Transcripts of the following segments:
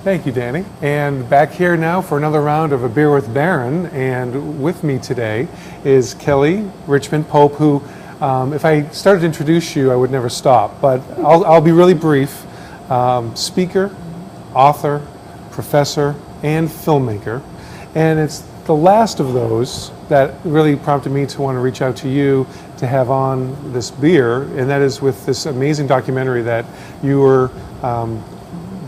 Thank you, Danny. And back here now for another round of A Beer with Baron. And with me today is Kelly Richmond Pope, who, if I started to introduce you, I would never stop. But I'll be really brief. Speaker, author, professor, and filmmaker. And it's the last of those that really prompted me to want to reach out to you to have on this beer, and that is with this amazing documentary that you were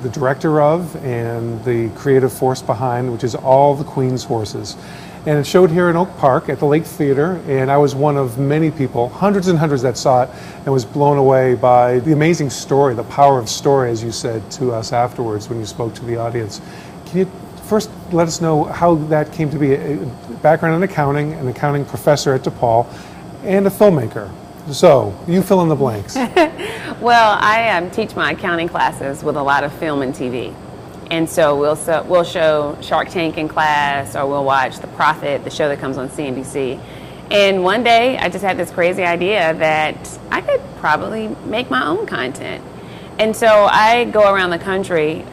the director of and the creative force behind, which is All the Queen's Horses. And it showed here in Oak Park at the Lake Theater, and I was one of many people, hundreds and hundreds, that saw it and was blown away by the amazing story, the power of story, as you said to us afterwards when you spoke to the audience. Can you first let us know how that came to be? A background in accounting, an accounting professor at DePaul, and a filmmaker. So, you fill in the blanks. Well, I teach my accounting classes with a lot of film and TV. And so we'll show Shark Tank in class, or we'll watch The Profit, the show that comes on CNBC. And one day I just had this crazy idea that I could probably make my own content. And so I go around the country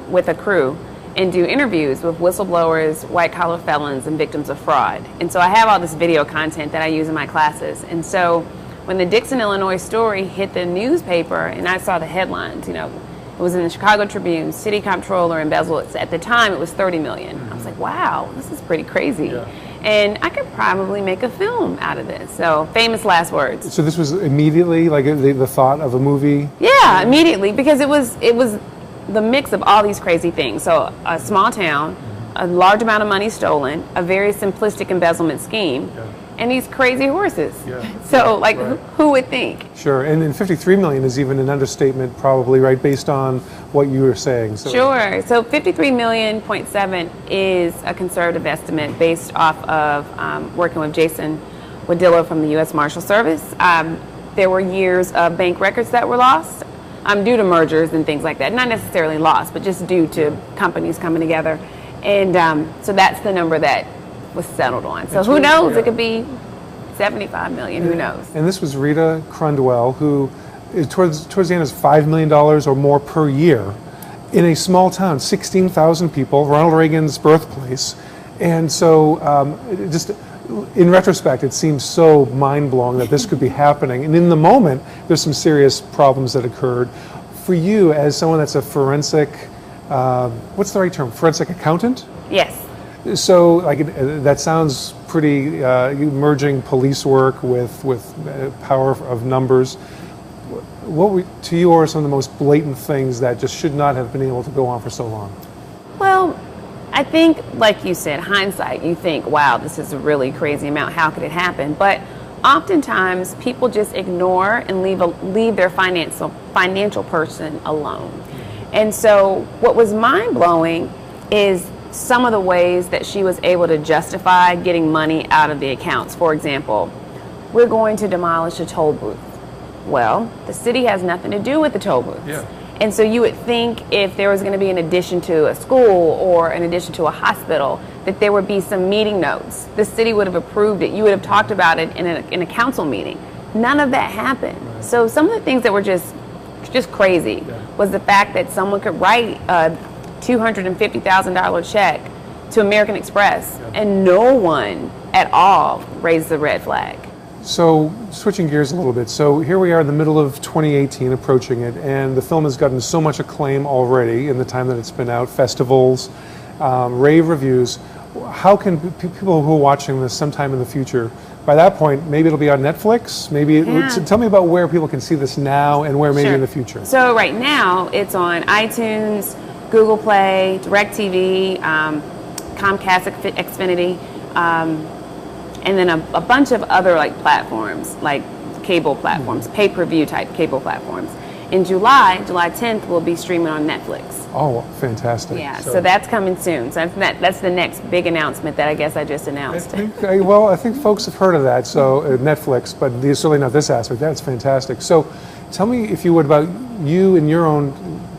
with a crew and do interviews with whistleblowers, white-collar felons, and victims of fraud. And so I have all this video content that I use in my classes. And so when the Dixon, Illinois story hit the newspaper and I saw the headlines, you know, it was in the Chicago Tribune, city comptroller embezzled. At the time, it was $30 million. I was like, wow, this is pretty crazy. Yeah. And I could probably make a film out of this. So, famous last words. So this was immediately like the thought of a movie? Yeah, immediately, because it was the mix of all these crazy things. So a small town, a large amount of money stolen, a very simplistic embezzlement scheme, and these crazy horses. Yeah. So, like, right. Who would think? Sure, and then 53 million is even an understatement, probably, right, based on what you were saying. So. Sure. So 53.7 million is a conservative estimate based off of working with Jason Wadillo from the U.S. Marshal Service. There were years of bank records that were lost due to mergers and things like that. Not necessarily lost, but just due to companies coming together. And so that's the number that was settled on. So who knows? It could be 75 million. Who knows? And this was Rita Crundwell, who towards the end is $5 million or more per year in a small town, 16,000 people, Ronald Reagan's birthplace. And so just in retrospect, it seems so mind-blowing that this could be happening. And in the moment, there's some serious problems that occurred. For you, as someone that's a forensic, what's the right term, forensic accountant? Yes. So, like, that sounds pretty merging police work with power of numbers. What to you are some of the most blatant things that just should not have been able to go on for so long? Well, I think, like you said, hindsight, you think, wow, this is a really crazy amount. How could it happen? But oftentimes, people just ignore and leave their financial person alone. And so, what was mind-blowing is some of the ways that she was able to justify getting money out of the accounts. For example, we're going to demolish a toll booth. Well, the city has nothing to do with the toll booths. Yeah. And so you would think if there was going to be an addition to a school or an addition to a hospital, that there would be some meeting notes. The city would have approved it. You would have talked about it in a council meeting. None of that happened. Right. So some of the things that were just crazy was the fact that someone could write a $250,000 check to American Express, and no one at all raised the red flag. So, switching gears a little bit. So here we are in the middle of 2018, approaching it, and the film has gotten so much acclaim already in the time that it's been out, festivals, rave reviews. How can people who are watching this sometime in the future, by that point, maybe it'll be on Netflix? Maybe tell me about where people can see this now and where maybe in the future. So right now, it's on iTunes, Google Play, DirecTV, Comcast Xfinity, and then a bunch of other like platforms, like cable platforms, pay-per-view type cable platforms. In July 10th, we'll be streaming on Netflix. Oh, fantastic. Yeah, so that's coming soon. So that's the next big announcement that I guess I just announced. I think folks have heard of that, so Netflix, but certainly not this aspect. That's fantastic. So tell me, if you would, about you and your own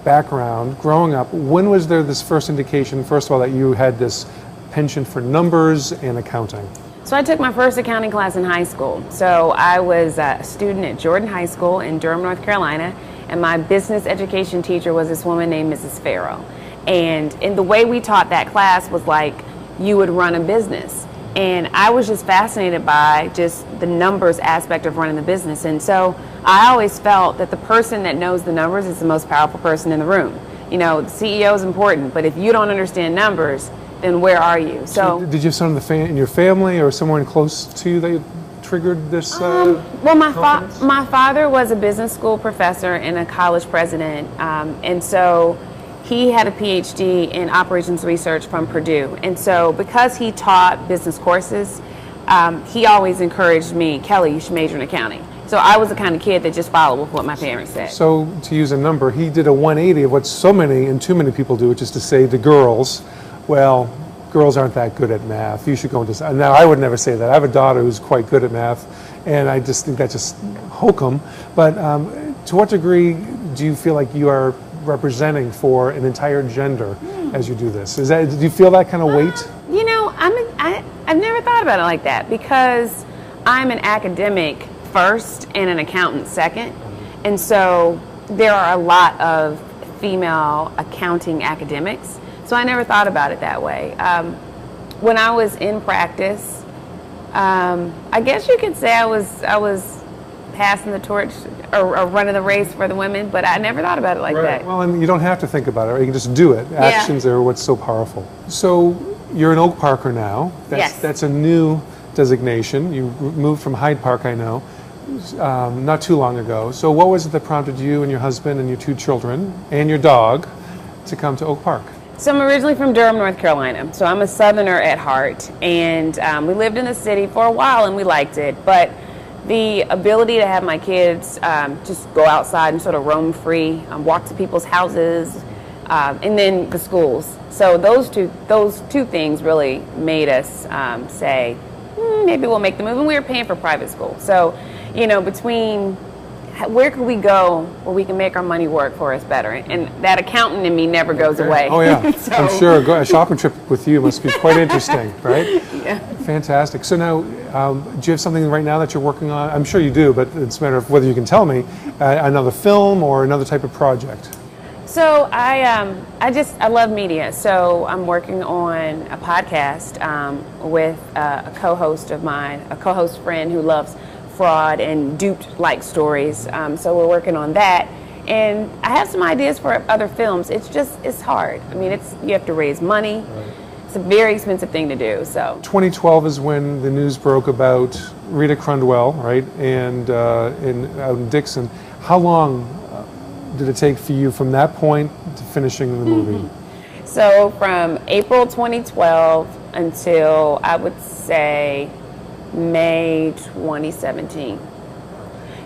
background growing up. When was there this first indication, first of all, that you had this penchant for numbers and accounting? So I took my first accounting class in high school. So I was a student at Jordan High School in Durham, North Carolina, and my business education teacher was this woman named Mrs. Farrell. And the way we taught that class was like you would run a business. And I was just fascinated by just the numbers aspect of running the business. And so I always felt that the person that knows the numbers is the most powerful person in the room. You know, the CEO is important, but if you don't understand numbers, then where are you? So did you have someone in your family or someone close to you that triggered this? Well, my father was a business school professor and a college president, and so he had a PhD in operations research from Purdue. And so because he taught business courses, he always encouraged me, Kelly, you should major in accounting. So I was the kind of kid that just followed with what my parents said. So to use a number, he did a 180 of what so many and too many people do, which is to say to girls, well, girls aren't that good at math. You should go into... Now, I would never say that. I have a daughter who's quite good at math, and I just think that's just hokum. But to what degree do you feel like you are representing for an entire gender as you do this? Do you feel that kind of weight? You know, I've never thought about it like that because I'm an academic first and an accountant second. And so there are a lot of female accounting academics. So I never thought about it that way. When I was in practice, I guess you could say I was passing the torch or running the race for the women, but I never thought about it like that. Well, and you don't have to think about it, right? You can just do it. Actions are what's so powerful. So you're an Oak Parker now. Yes. That's a new designation. You moved from Hyde Park, I know, not too long ago. So what was it that prompted you and your husband and your 2 children and your dog to come to Oak Park? So I'm originally from Durham, North Carolina. So I'm a Southerner at heart. And we lived in the city for a while and we liked it. But the ability to have my kids just go outside and sort of roam free, walk to people's houses, and then the schools. So those two things really made us say, maybe we'll make the move. And we were paying for private school. So, you know, between where could we go where we can make our money work for us better? And that accountant in me never goes away. Oh, yeah. So. I'm sure a shopping trip with you must be quite interesting, right? Yeah. Fantastic. So now, do you have something right now that you're working on? I'm sure you do, but it's a matter of whether you can tell me, another film or another type of project. So I love media. So I'm working on a podcast with a co-host of mine, a co-host friend who loves fraud and duped-like stories. So we're working on that. And I have some ideas for other films. It's hard. I mean, you have to raise money. Right. It's a very expensive thing to do. So 2012 is when the news broke about Rita Crundwell, right, and out in Dixon. How long did it take for you from that point to finishing the movie? So from April 2012 until I would say May 2017.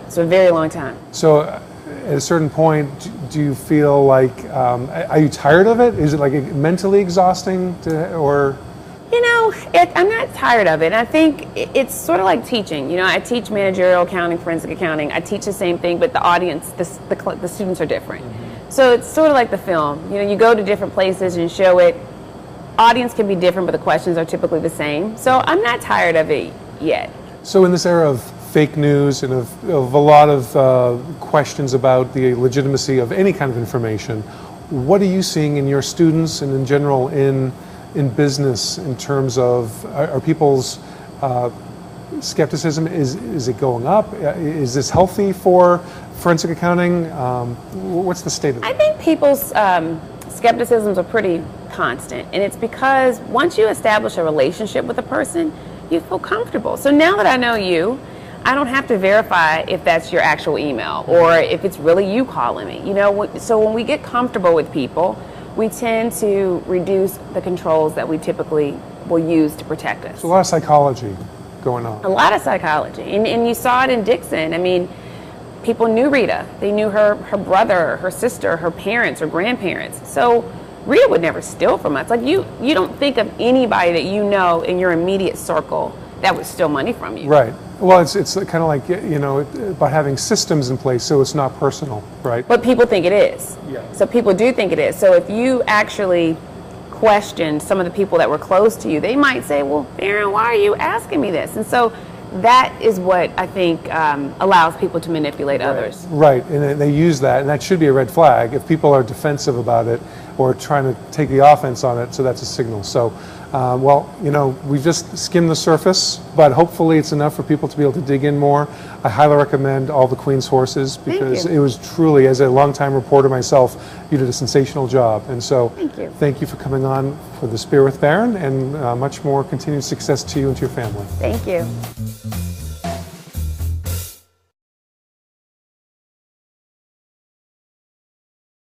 So a very long time. So at a certain point, do you feel like, are you tired of it? Is it like mentally exhausting or? You know, I'm not tired of it. I think it's sort of like teaching. You know, I teach managerial accounting, forensic accounting. I teach the same thing, but the audience, the students are different. Mm-hmm. So it's sort of like the film. You know, you go to different places and show it. Audience can be different, but the questions are typically the same. So I'm not tired of it yet. So in this era of fake news and of a lot of questions about the legitimacy of any kind of information, what are you seeing in your students and in general in business in terms of are people's skepticism, is it going up? Is this healthy for forensic accounting? What's the state of it? I think people's skepticisms are pretty constant, and it's because once you establish a relationship with a person, you feel comfortable. So now that I know you, I don't have to verify if that's your actual email or if it's really you calling me. You know, so when we get comfortable with people, we tend to reduce the controls that we typically will use to protect us. So a lot of psychology going on. A lot of psychology. And you saw it in Dixon. I mean, people knew Rita. They knew her brother, her sister, her parents, her grandparents. So Rita would never steal from us. Like you don't think of anybody that you know in your immediate circle that would steal money from you. Right. Well, it's kind of like, you know, about having systems in place so it's not personal, right? But people think it is. Yeah. So people do think it is. So if you actually questioned some of the people that were close to you, they might say, well, Aaron, why are you asking me this? And so that is what I think allows people to manipulate others. Right, and they use that, and that should be a red flag if people are defensive about it or trying to take the offense on it. So that's a signal. So, well, you know, we've just skimmed the surface, but hopefully it's enough for people to be able to dig in more. I highly recommend All the Queen's Horses because it was truly, as a longtime reporter myself, you did a sensational job. And so, thank you for coming on for The Spear with Baron, and much more continued success to you and to your family. Thank you.